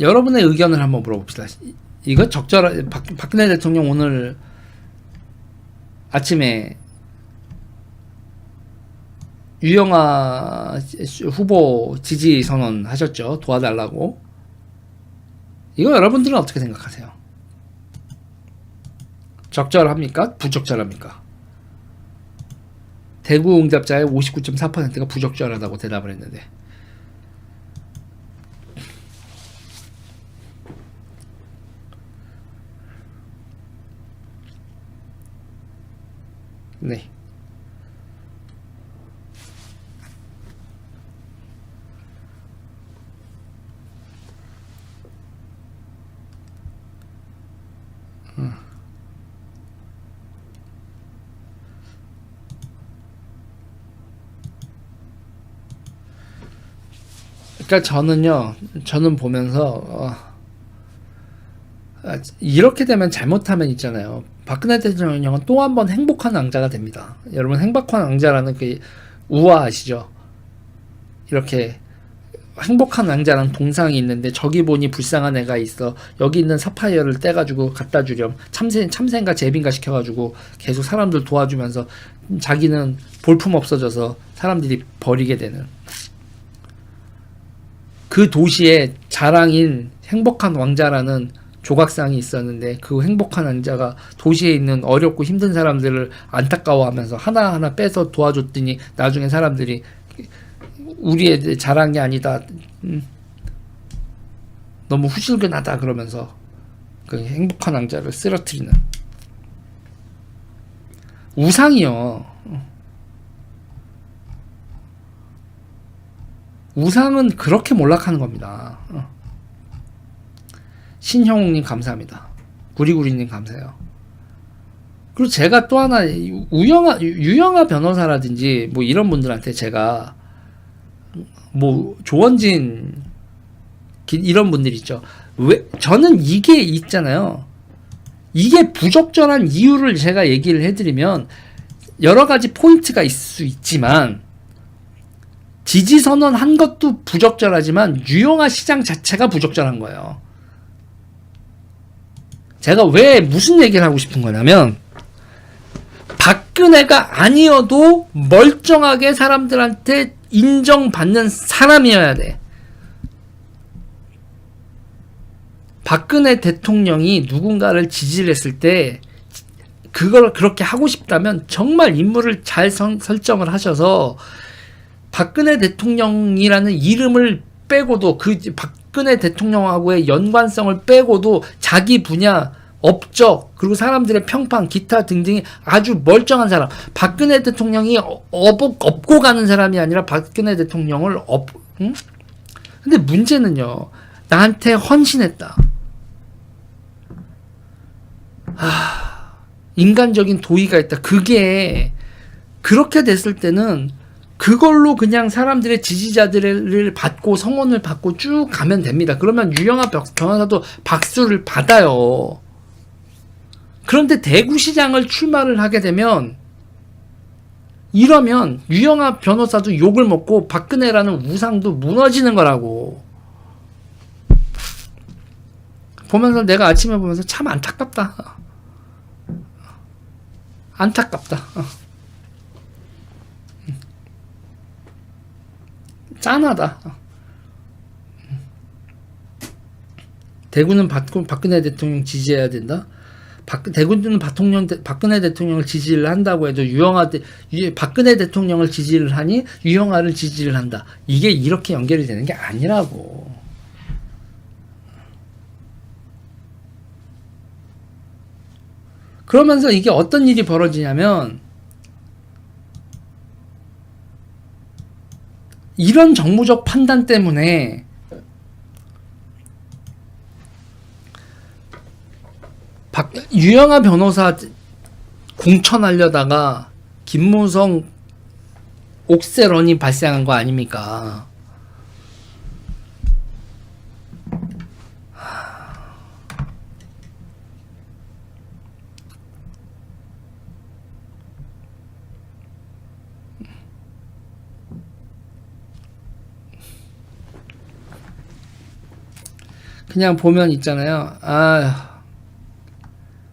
여러분의 의견을 한번 물어봅시다. 이거 적절한 박근혜 대통령 오늘 아침에 유영아 후보 지지 선언 하셨죠. 도와달라고. 이거 여러분들은 어떻게 생각하세요? 적절합니까? 부적절합니까? 대구 응답자의 59.4%가 부적절하다고 대답을 했는데, 네. 그러니까 저는 보면서 이렇게 되면 잘못하면 있잖아요. 박근혜 대통령은 또 한 번 행복한 왕자가 됩니다. 여러분, 행복한 왕자라는 그 우화 아시죠? 이렇게 행복한 왕자랑 동상이 있는데 저기 보니 불쌍한 애가 있어. 여기 있는 사파이어를 떼가지고 갖다 주렴. 참새인가 제비인가 시켜가지고 계속 사람들 도와주면서 자기는 볼품 없어져서 사람들이 버리게 되는, 그 도시의 자랑인 행복한 왕자라는 조각상이 있었는데, 그 행복한 왕자가 도시에 있는 어렵고 힘든 사람들을 안타까워하면서 하나하나 빼서 도와줬더니 나중에 사람들이 우리의 자랑이 아니다, 너무 후줄근하다 그러면서 그 행복한 왕자를 쓰러뜨리는 우상이요. 우상은 그렇게 몰락하는 겁니다. 신형욱님 감사합니다. 구리구리님 감사해요. 그리고 제가 또 하나, 유영아 변호사라든지 뭐 이런 분들한테 제가 뭐 조원진 이런 분들 있죠. 왜 저는 이게 있잖아요. 이게 부적절한 이유를 제가 얘기를 해드리면 여러 가지 포인트가 있을 수 있지만, 지지 선언한 것도 부적절하지만 유영아 시장 자체가 부적절한 거예요. 제가 왜 무슨 얘기를 하고 싶은 거냐면, 박근혜가 아니어도 멀쩡하게 사람들한테 인정받는 사람이어야 돼. 박근혜 대통령이 누군가를 지지를 했을 때 그걸 그렇게 하고 싶다면 정말 인물을 잘 설정을 하셔서 박근혜 대통령이라는 이름을 빼고도, 그 박근혜 대통령하고의 연관성을 빼고도 자기 분야, 업적, 그리고 사람들의 평판, 기타 등등이 아주 멀쩡한 사람, 박근혜 대통령이 업고 가는 사람이 아니라 박근혜 대통령을 응? 근데 문제는요, 나한테 헌신했다, 인간적인 도의가 있다, 그게 그렇게 됐을 때는 그걸로 그냥 사람들의 지지자들을 받고 성원을 받고 쭉 가면 됩니다. 그러면 유영아 변호사도 박수를 받아요. 그런데 대구시장을 출마를 하게 되면, 이러면 유영아 변호사도 욕을 먹고 박근혜라는 우상도 무너지는 거라고. 보면서 내가 아침에 보면서 참 안타깝다. 안타깝다. 짠하다. 대구는 박근혜 대통령 지지해야 된다. 대구는 박근혜 대통령을 지지를 한다고 해도 박근혜 대통령을 지지를 하니 유영아를 지지를 한다. 이게 이렇게 연결이 되는 게 아니라고. 그러면서 이게 어떤 일이 벌어지냐면, 이런 정무적 판단 때문에 유영아 변호사 공천하려다가 김무성 옥세런이 발생한 거 아닙니까? 그냥 보면 있잖아요. 아,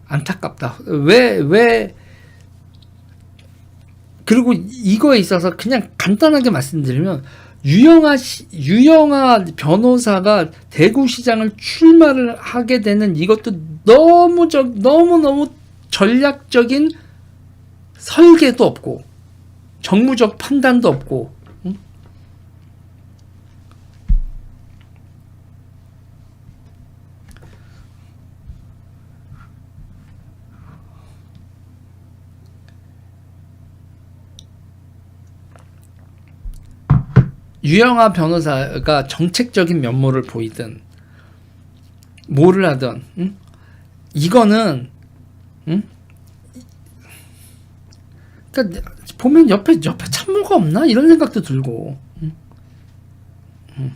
안타깝다. 왜 그리고 이거에 있어서 그냥 간단하게 말씀드리면 유영아 변호사가 대구시장을 출마를 하게 되는 이것도 너무너무 전략적인 설계도 없고 정무적 판단도 없고, 응? 유영아 변호사가 정책적인 면모를 보이든 뭐를 하든, 응? 이거는, 응? 그러니까 보면 옆에 참모가 없나 이런 생각도 들고, 응? 응.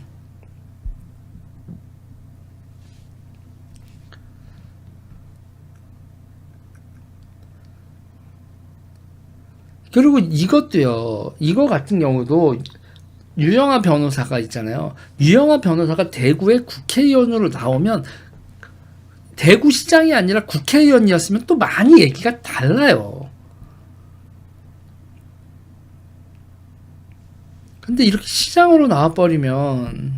그리고 이것도요. 이거 같은 경우도 유영아 변호사가 있잖아요. 유영아 변호사가 대구의 국회의원으로 나오면 대구시장이 아니라 국회의원이었으면 또 많이 얘기가 달라요. 근데 이렇게 시장으로 나와버리면,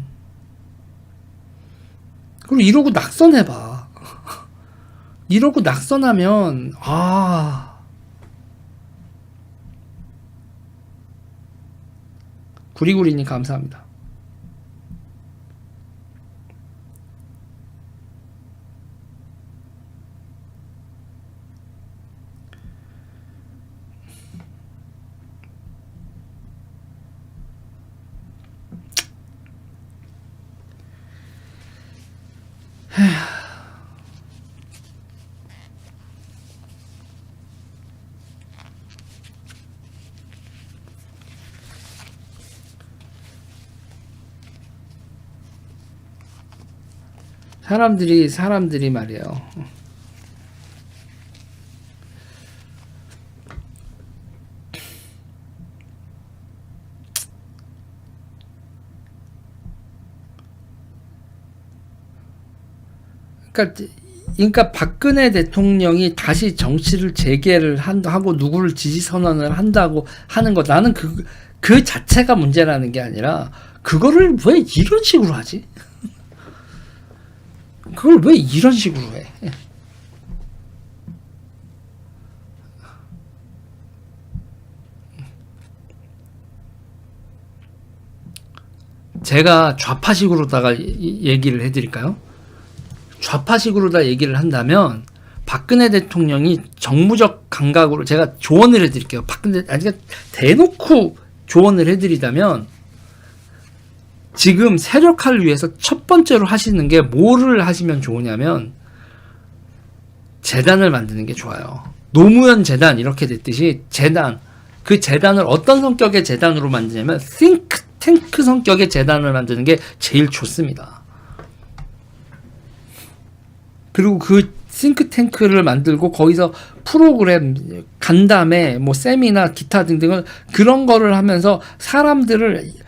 그리고 이러고 낙선해봐. 이러고 낙선하면, 구리구리님 감사합니다. 사람들이 말이에요. 그러니까 박근혜 대통령이 다시 정치를 재개를 하고 누구를 지지 선언을 한다고 하는 거, 나는 그 자체가 문제라는 게 아니라 그거를 왜 이런 식으로 하지? 그걸 왜 이런 식으로 해? 제가 좌파식으로다가 얘기를 해드릴까요? 좌파식으로다 얘기를 한다면 박근혜 대통령이 정무적 감각으로, 제가 조언을 해드릴게요. 대놓고 조언을 해드리자면, 지금 세력화를 위해서 첫 번째로 하시는 게 뭐를 하시면 좋으냐면 재단을 만드는 게 좋아요. 노무현 재단 이렇게 됐듯이 재단, 그 재단을 어떤 성격의 재단으로 만드냐면 싱크탱크 성격의 재단을 만드는 게 제일 좋습니다. 그리고 그 싱크탱크를 만들고 거기서 프로그램, 간담회, 뭐 세미나, 기타 등등을 그런 거를 하면서 사람들을,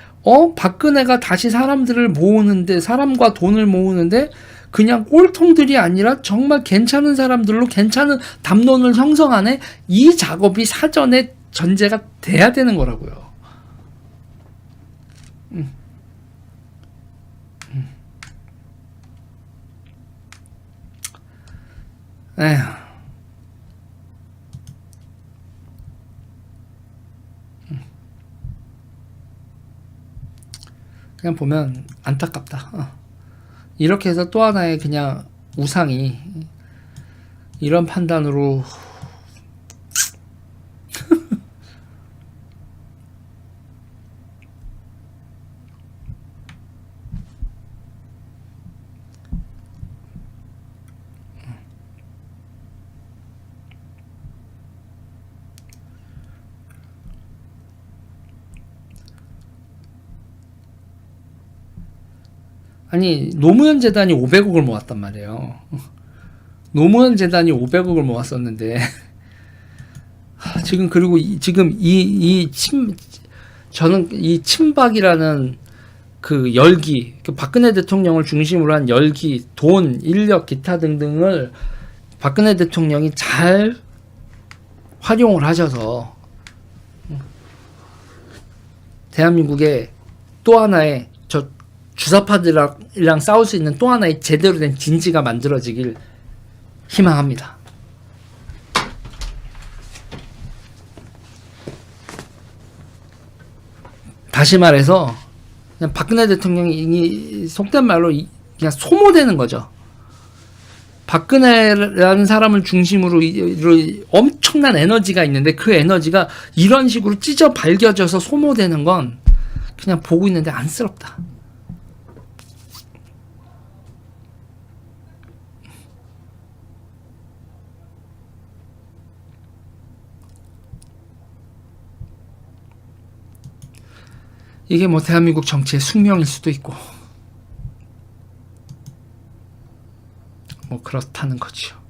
박근혜가 다시 사람들을 모으는데, 사람과 돈을 모으는데 그냥 꼴통들이 아니라 정말 괜찮은 사람들로 괜찮은 담론을 형성하네. 이 작업이 사전에 전제가 돼야 되는 거라고요. 에휴. 그냥 보면 안타깝다. 이렇게 해서 또 하나의 그냥 우상이 이런 판단으로 아니, 노무현 재단이 500억을 모았단 말이에요. 노무현 재단이 500억을 모았었는데 지금, 그리고 지금 저는 이 친박이라는 그 열기, 그 박근혜 대통령을 중심으로 한 열기, 돈, 인력, 기타 등등을 박근혜 대통령이 잘 활용을 하셔서 대한민국의 또 하나의 저 주사파들이랑 싸울 수 있는 또 하나의 제대로 된 진지가 만들어지길 희망합니다. 다시 말해서 그냥 박근혜 대통령이 속된 말로 그냥 소모되는 거죠. 박근혜라는 사람을 중심으로 엄청난 에너지가 있는데 그 에너지가 이런 식으로 찢어 발겨져서 소모되는 건 그냥 보고 있는데 안쓰럽다. 이게 뭐 대한민국 정치의 숙명일 수도 있고 뭐 그렇다는 거지요.